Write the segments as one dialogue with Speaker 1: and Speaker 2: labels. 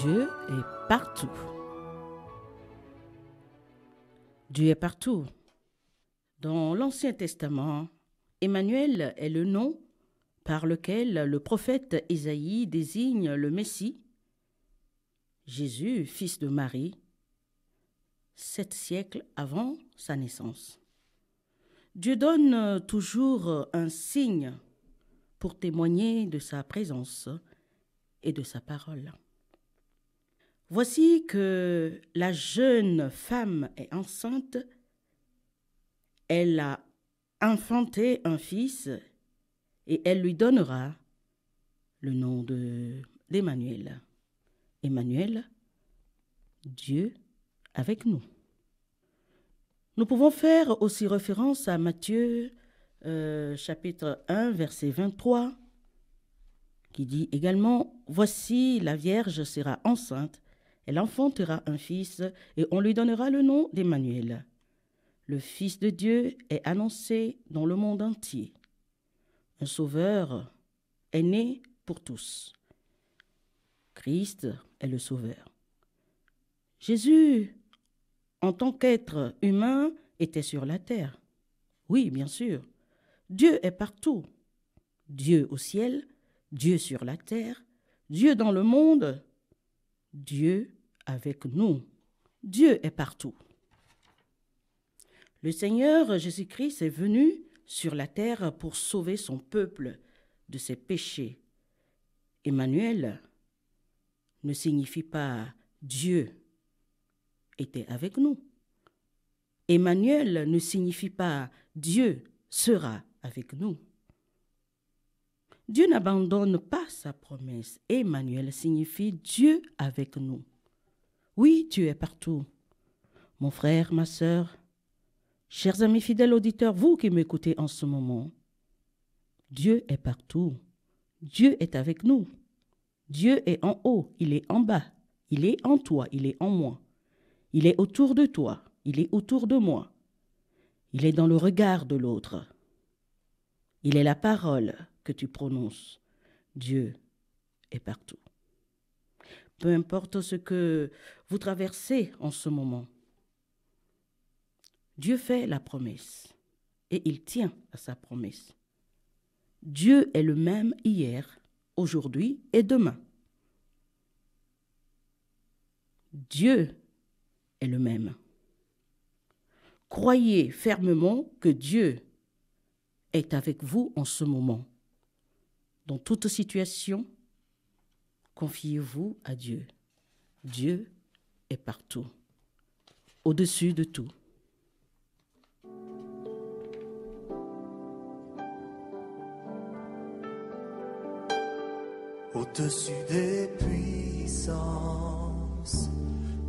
Speaker 1: Dieu est partout. Dieu est partout. Dans l'Ancien Testament, Emmanuel est le nom par lequel le prophète Ésaïe désigne le Messie, Jésus, fils de Marie, 7 siècles avant sa naissance. Dieu donne toujours un signe pour témoigner de sa présence et de sa parole. Voici que la jeune femme est enceinte, elle a enfanté un fils et elle lui donnera le nom d'Emmanuel. Emmanuel, Dieu avec nous. Nous pouvons faire aussi référence à Matthieu chapitre 1, verset 23, qui dit également « Voici la Vierge sera enceinte, elle enfantera un fils et on lui donnera le nom d'Emmanuel. Le Fils de Dieu est annoncé dans le monde entier. Un sauveur est né pour tous. Christ est le sauveur. Jésus, en tant qu'être humain, était sur la terre. Oui, bien sûr. Dieu est partout. Dieu au ciel, Dieu sur la terre, Dieu dans le monde, Dieu avec nous. Dieu est partout. Le Seigneur Jésus-Christ est venu sur la terre pour sauver son peuple de ses péchés. Emmanuel ne signifie pas Dieu était avec nous. Emmanuel ne signifie pas Dieu sera avec nous. Dieu n'abandonne pas sa promesse. Emmanuel signifie Dieu avec nous. Oui, Dieu est partout. Mon frère, ma sœur, chers amis fidèles auditeurs, vous qui m'écoutez en ce moment, Dieu est partout. Dieu est avec nous. Dieu est en haut, il est en bas. Il est en toi, il est en moi. Il est autour de toi, il est autour de moi. Il est dans le regard de l'autre. Il est la parole que tu prononces. Dieu est partout. Peu importe ce que vous traversez en ce moment, Dieu fait la promesse et il tient à sa promesse. Dieu est le même hier, aujourd'hui et demain. Dieu est le même. Croyez fermement que Dieu est avec vous en ce moment. Dans toute situation, confiez-vous à Dieu. Dieu est partout, au-dessus de tout.
Speaker 2: Au-dessus des puissances,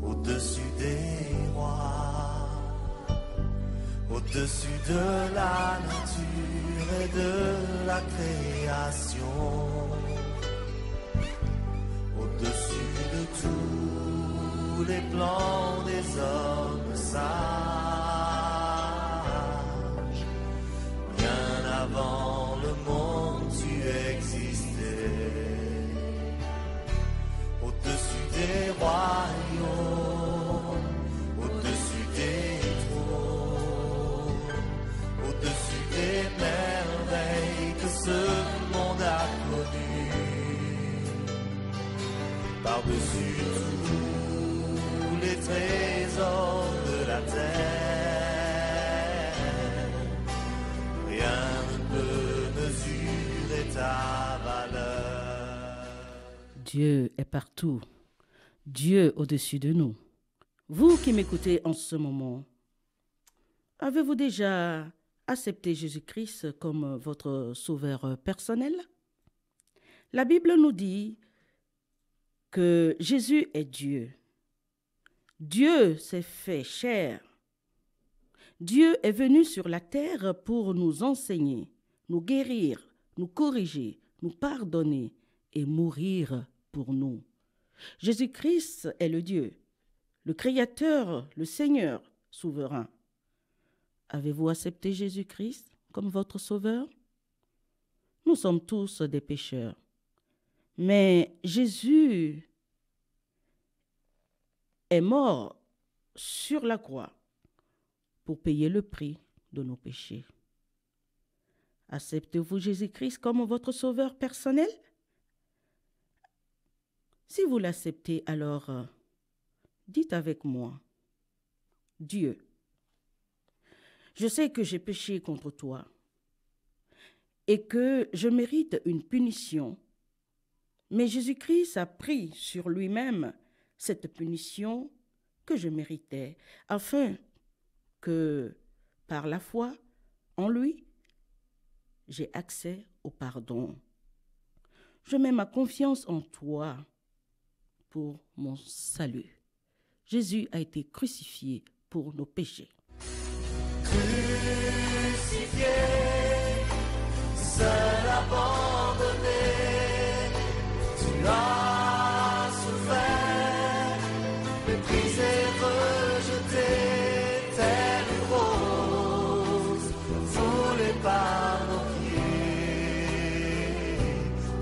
Speaker 2: au-dessus des rois, au-dessus de la nature et de la création, au-dessus de tous les plans des hommes sages, bien avant le monde tu existais. Au-dessus des royaumes, au-dessus des trônes, au-dessus des merveilles que ce monde a connues, par-dessus tous les trésors de la terre, rien ne peut mesurer ta valeur.
Speaker 1: Dieu est partout. Dieu au-dessus de nous. Vous qui m'écoutez en ce moment, avez-vous déjà accepté Jésus-Christ comme votre sauveur personnel? La Bible nous dit que Jésus est Dieu. Dieu s'est fait chair. Dieu est venu sur la terre pour nous enseigner, nous guérir, nous corriger, nous pardonner et mourir pour nous. Jésus-Christ est le Dieu, le Créateur, le Seigneur souverain. Avez-vous accepté Jésus-Christ comme votre sauveur? Nous sommes tous des pécheurs. Mais Jésus est mort sur la croix pour payer le prix de nos péchés. Acceptez-vous Jésus-Christ comme votre sauveur personnel? Si vous l'acceptez, alors dites avec moi, Dieu, je sais que j'ai péché contre toi et que je mérite une punition, mais Jésus-Christ a pris sur lui-même cette punition que je méritais, afin que, par la foi en lui, j'ai accès au pardon. Je mets ma confiance en toi pour mon salut. Jésus a été crucifié pour nos péchés.
Speaker 2: Crucifié, seul abandonné, tu as souffert, méprisé, rejeté, telle une rose, foulée par nos pieds.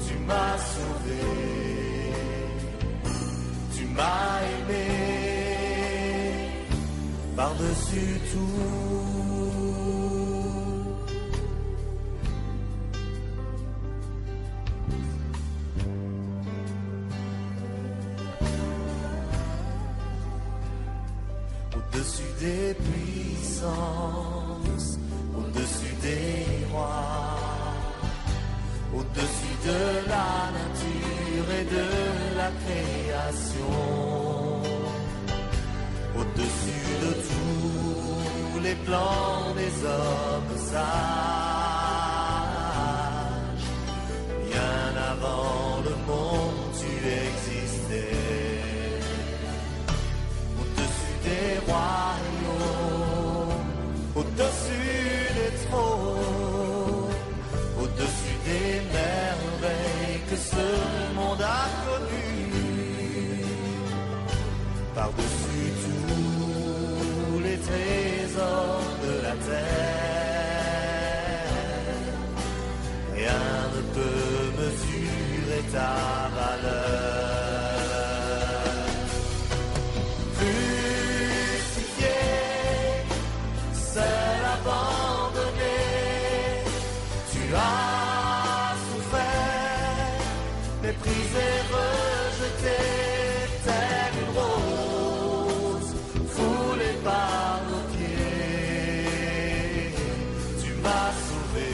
Speaker 2: Tu m'as sauvé, tu m'as aimé, par-dessus tout. Au-dessus des puissances, au-dessus des rois, au-dessus de la nature et de la création, au-dessus de tous les plans des hommes sages, bien avant le monde tu existais. Des royaumes, au-dessus des trônes, au-dessus des merveilles que ce monde a connues, par-dessus tous les trésors de la terre, rien ne peut mesurer ta valeur. Méprisé, rejeté, telle une rose, foulée par nos pieds. Tu m'as sauvé,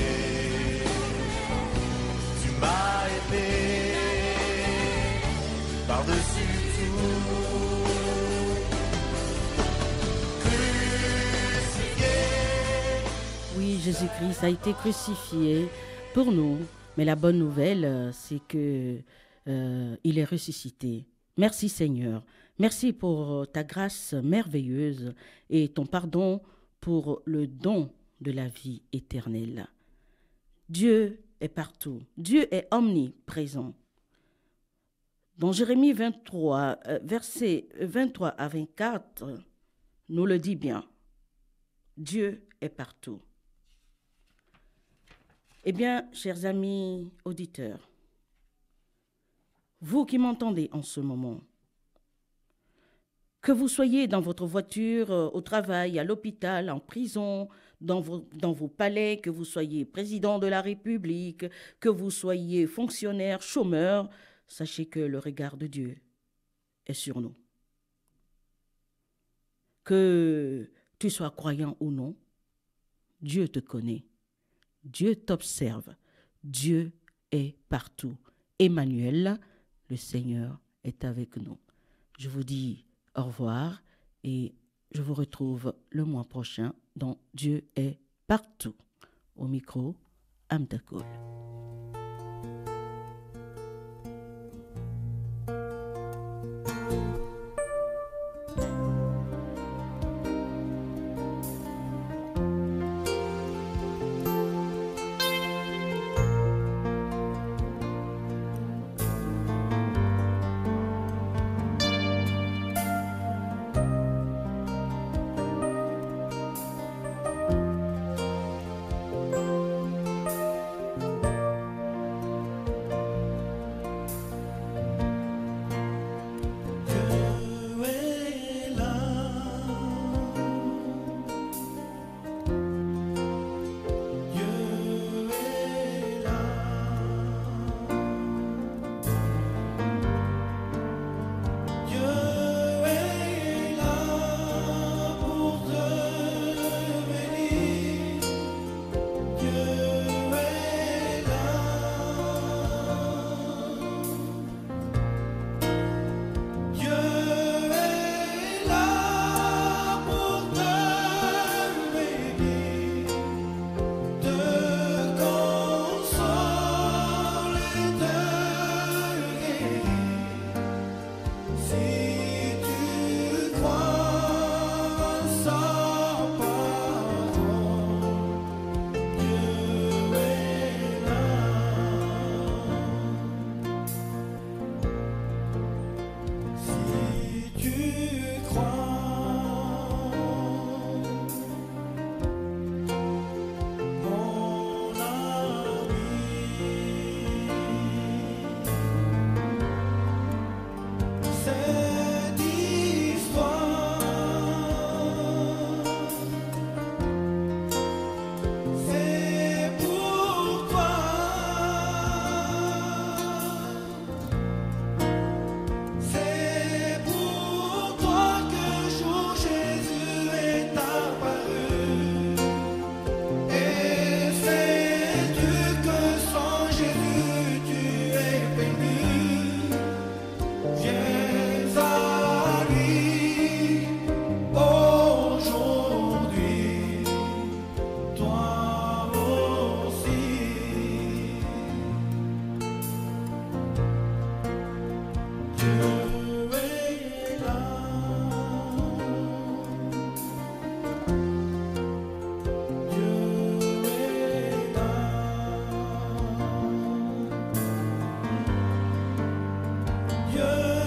Speaker 2: tu m'as aimé, par-dessus tout. Crucifié.
Speaker 1: Oui, Jésus-Christ a été crucifié pour nous. Mais la bonne nouvelle, c'est que il est ressuscité. Merci Seigneur. Merci pour ta grâce merveilleuse et ton pardon pour le don de la vie éternelle. Dieu est partout. Dieu est omniprésent. Dans Jérémie 23, versets 23 à 24, nous le dit bien. Dieu est partout. Eh bien, chers amis auditeurs, vous qui m'entendez en ce moment, que vous soyez dans votre voiture, au travail, à l'hôpital, en prison, dans vos palais, que vous soyez président de la République, que vous soyez fonctionnaire, chômeur, sachez que le regard de Dieu est sur nous. Que tu sois croyant ou non, Dieu te connaît. Dieu t'observe. Dieu est partout. Emmanuel, le Seigneur, est avec nous. Je vous dis au revoir et je vous retrouve le mois prochain dans Dieu est partout. Au micro, Amtakol.
Speaker 2: Dieu